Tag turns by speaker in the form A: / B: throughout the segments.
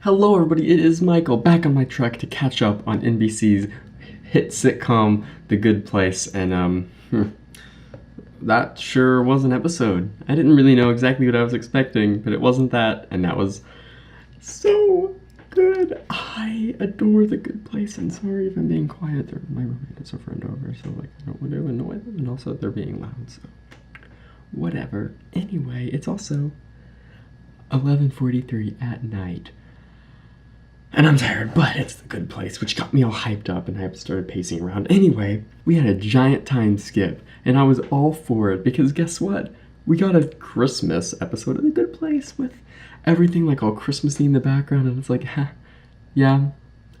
A: Hello everybody, it is Michael, back on my trek to catch up on NBC's hit sitcom, The Good Place, and that sure was an episode. I didn't really know exactly what I was expecting, but it wasn't that, and that was so good. I adore The Good Place, and sorry if I'm being quiet, my roommate has a friend over, so I don't want to annoy them, and also they're being loud, so whatever. Anyway, it's also 11:43 at night. And I'm tired, but it's The Good Place, which got me all hyped up, and I started pacing around. Anyway, we had a giant time skip, and I was all for it, because guess what? We got a Christmas episode of The Good Place with everything like all Christmassy in the background, and it's like, yeah,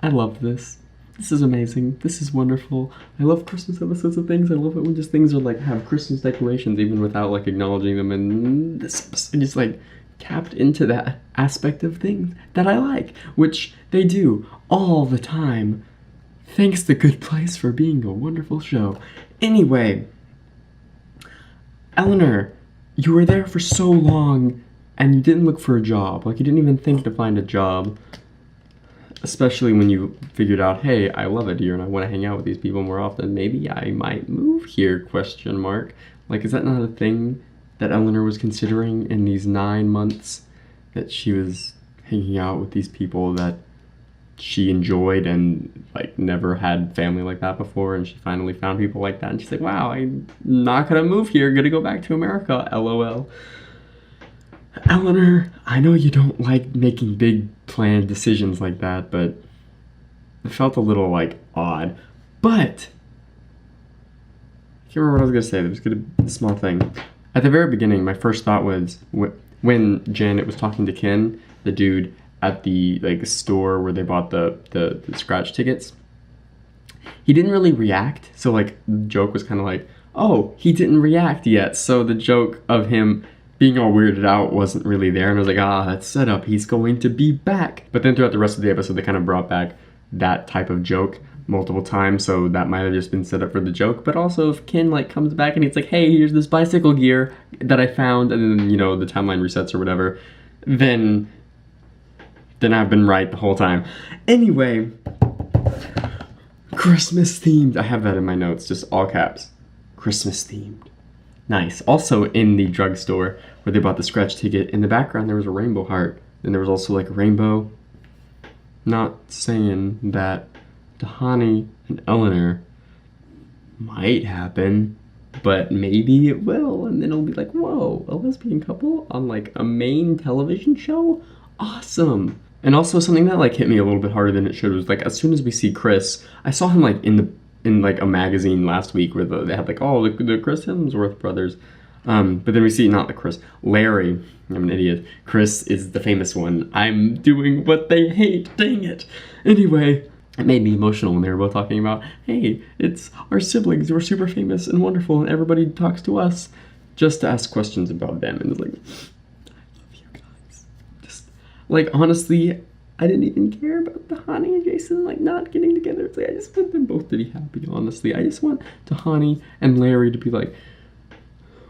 A: I love this. This is amazing. This is wonderful. I love Christmas episodes of things. I love it when just things are like, have Christmas decorations, even without like acknowledging them, and this episode just like tapped into that aspect of things that I like, which they do all the time. Thanks to Good Place for being a wonderful show. Anyway, Eleanor, you were there for so long and you didn't look for a job. Like, you didn't even think to find a job, especially when you figured out, hey, I love it here and I want to hang out with these people more often. Maybe I might move here, question mark. Like, is that not a thing that Eleanor was considering in these 9 months that she was hanging out with these people that she enjoyed and like never had family like that before, and she finally found people like that, and she's like, wow, I'm not gonna move here, gonna go back to America, LOL. Eleanor, I know you don't like making big planned decisions like that, but it felt a little like odd. But I can't remember what I was gonna say. There was gonna be a small thing. At the very beginning, my first thought was when Janet was talking to Ken, the dude at the like store where they bought the scratch tickets. He didn't really react, so like the joke was kind of like, oh, he didn't react yet, so the joke of him being all weirded out wasn't really there, and I was like, that's set up, he's going to be back. But then throughout the rest of the episode, they kind of brought back that type of joke multiple times, so that might have just been set up for the joke. But also, if Ken like comes back and he's like, hey, here's this bicycle gear that I found, and then, you know, the timeline resets or whatever, then I've been right the whole time. Anyway, Christmas themed. I have that in my notes, just all caps. Christmas themed. Nice. Also, in the drugstore where they bought the scratch ticket, in the background there was a rainbow heart, and there was also like a rainbow. Not saying that Tahani and Eleanor might happen, but maybe it will, and then it'll be like, whoa, a lesbian couple on like a main television show? Awesome. And also something that like hit me a little bit harder than it should was like, as soon as we see Chris, I saw him like in like a magazine last week where they had like, oh, the Chris Hemsworth brothers. But then we see not the Chris, Larry. I'm an idiot. Chris is the famous one. I'm doing what they hate, dang it. Anyway, it made me emotional when they were both talking about, hey, it's our siblings, we're super famous and wonderful, and everybody talks to us just to ask questions about them. And it's like, I love you guys. Just, like, honestly, I didn't even care about Tahani and Jason, like, not getting together. It's like, I just want them both to be happy, honestly. I just want Tahani and Larry to be like,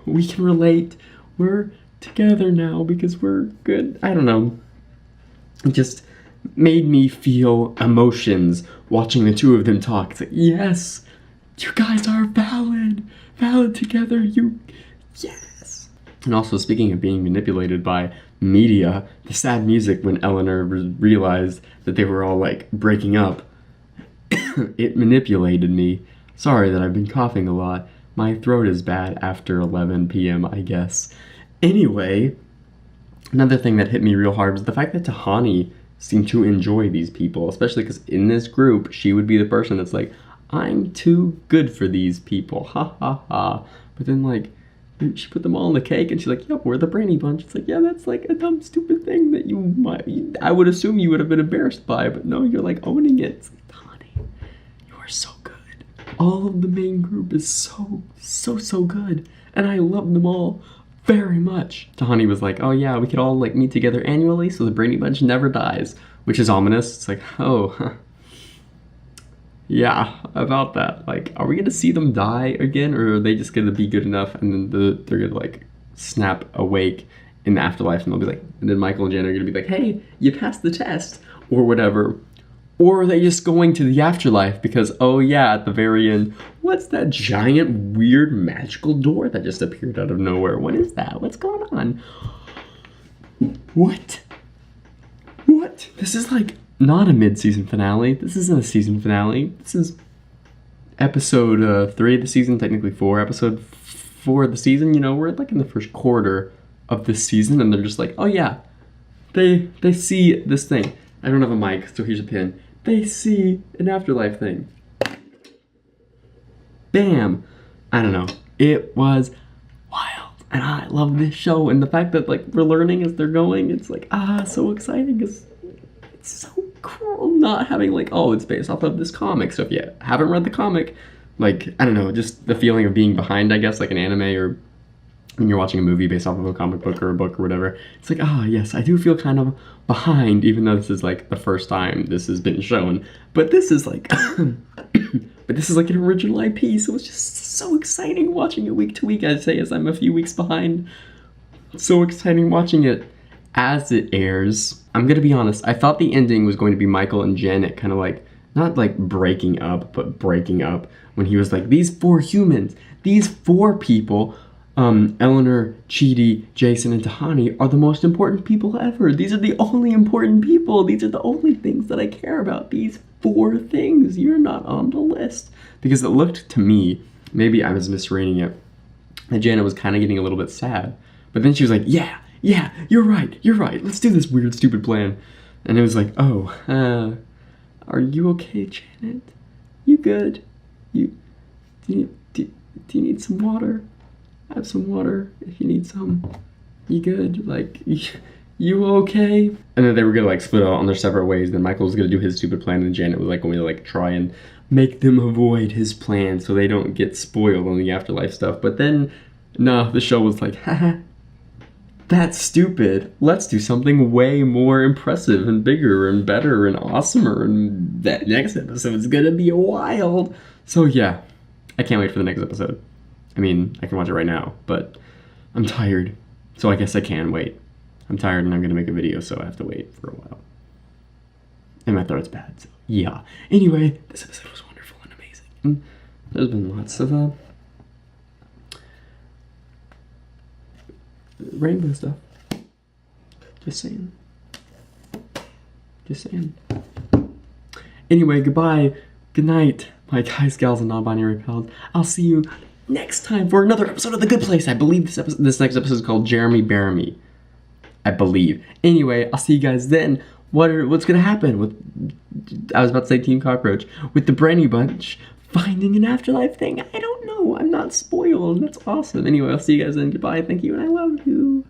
A: we can relate, we're together now because we're good. I don't know. It just made me feel emotions watching the two of them talk. It's like, yes, you guys are valid together, yes. And also, speaking of being manipulated by media, the sad music when Eleanor realized that they were all like breaking up, it manipulated me. Sorry that I've been coughing a lot. My throat is bad after 11 p.m., I guess. Anyway, another thing that hit me real hard was the fact that Tahani seemed to enjoy these people, especially because in this group, she would be the person that's like, I'm too good for these people, ha ha ha. But then like, she put them all on the cake and she's like, yep, we're the Brainy Bunch. It's like, yeah, that's like a dumb, stupid thing that I would assume you would have been embarrassed by, but no, you're like owning it. It's like, Tahani, you are so good. All of the main group is so good, and I love them all very much. Tahani was like, oh yeah, we could all like meet together annually so the Brainy Bunch never dies, which is ominous. It's like, oh, yeah, about that. Like, are we gonna see them die again, or are they just gonna be good enough and then they're gonna like snap awake in the afterlife, and they'll be like, and then Michael and Janet are gonna be like, hey, you passed the test, or whatever. Or are they just going to the afterlife because, oh yeah, at the very end, what's that giant, weird, magical door that just appeared out of nowhere? What is that? What's going on? What? What? This is like not a mid-season finale. This isn't a season finale. This is episode 3 of the season, technically 4. Episode 4 of the season. You know, we're like in the first quarter of this season, and they're just like, oh yeah, they see this thing. I don't have a mic, so here's a pin. They see an afterlife thing. Bam! I don't know. It was wild. And I love this show. And the fact that like we're learning as they're going, it's like, so exciting. It's so cool not having like, oh, it's based off of this comic. So if you haven't read the comic, like, I don't know, just the feeling of being behind, I guess, like an anime or when you're watching a movie based off of a comic book or a book or whatever, it's like, yes, I do feel kind of behind, even though this is like the first time this has been shown. But this is like, but this is like an original IP, so it's just so exciting watching it week to week. I'd say as I'm a few weeks behind, so exciting watching it as it airs. I'm gonna be honest, I thought the ending was going to be Michael and Janet kind of like, not like breaking up, but breaking up when he was like, these 4 humans, these 4 people, Eleanor, Chidi, Jason, and Tahani are the most important people ever. These are the only important people. These are the only things that I care about. These 4 things. You're not on the list. Because it looked to me, maybe I was misreading it, that Janet was kind of getting a little bit sad. But then she was like, yeah, you're right. Let's do this weird, stupid plan. And it was like, are you okay, Janet? You good? Do you need some water? I have some water if you need some. You good? Like, you okay? And then they were gonna like split out on their separate ways. Then Michael was gonna do his stupid plan, and Janet was like going to like try and make them avoid his plan so they don't get spoiled on the afterlife stuff. But then, no, the show was like, haha, that's stupid. Let's do something way more impressive and bigger and better and awesomer. And that next episode's gonna be wild. So yeah, I can't wait for the next episode. I mean, I can watch it right now, but I'm tired, so I guess I can wait. I'm tired and I'm gonna make a video, so I have to wait for a while. And my throat's bad, so yeah. Anyway, this episode was wonderful and amazing. And there's been lots of rainbow stuff. Just saying. Anyway, goodbye, good night, my guys, gals, and non-binary pals. I'll see you next time for another episode of The Good Place. I believe this next episode is called Jeremy Bear Me. I believe. Anyway, I'll see you guys then. What's gonna happen with, I was about to say Team Cockroach, with the Brady Bunch finding an afterlife thing? I don't know. I'm not spoiled. That's awesome. Anyway, I'll see you guys then. Goodbye. Thank you, and I love you.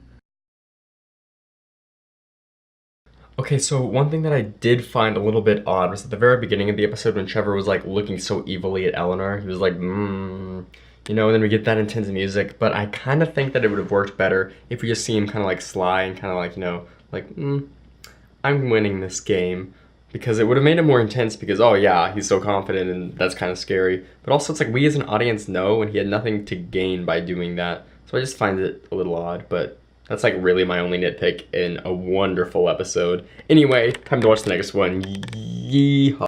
A: Okay, so one thing that I did find a little bit odd was at the very beginning of the episode when Trevor was like looking so evilly at Eleanor. He was like, you know, and then we get that intense music. But I kind of think that it would have worked better if we just see him kind of like sly and kind of like, you know, like, I'm winning this game. Because it would have made it more intense because, oh yeah, he's so confident and that's kind of scary. But also it's like we as an audience know and he had nothing to gain by doing that. So I just find it a little odd, but that's like really my only nitpick in a wonderful episode. Anyway, time to watch the next one. Yeehaw.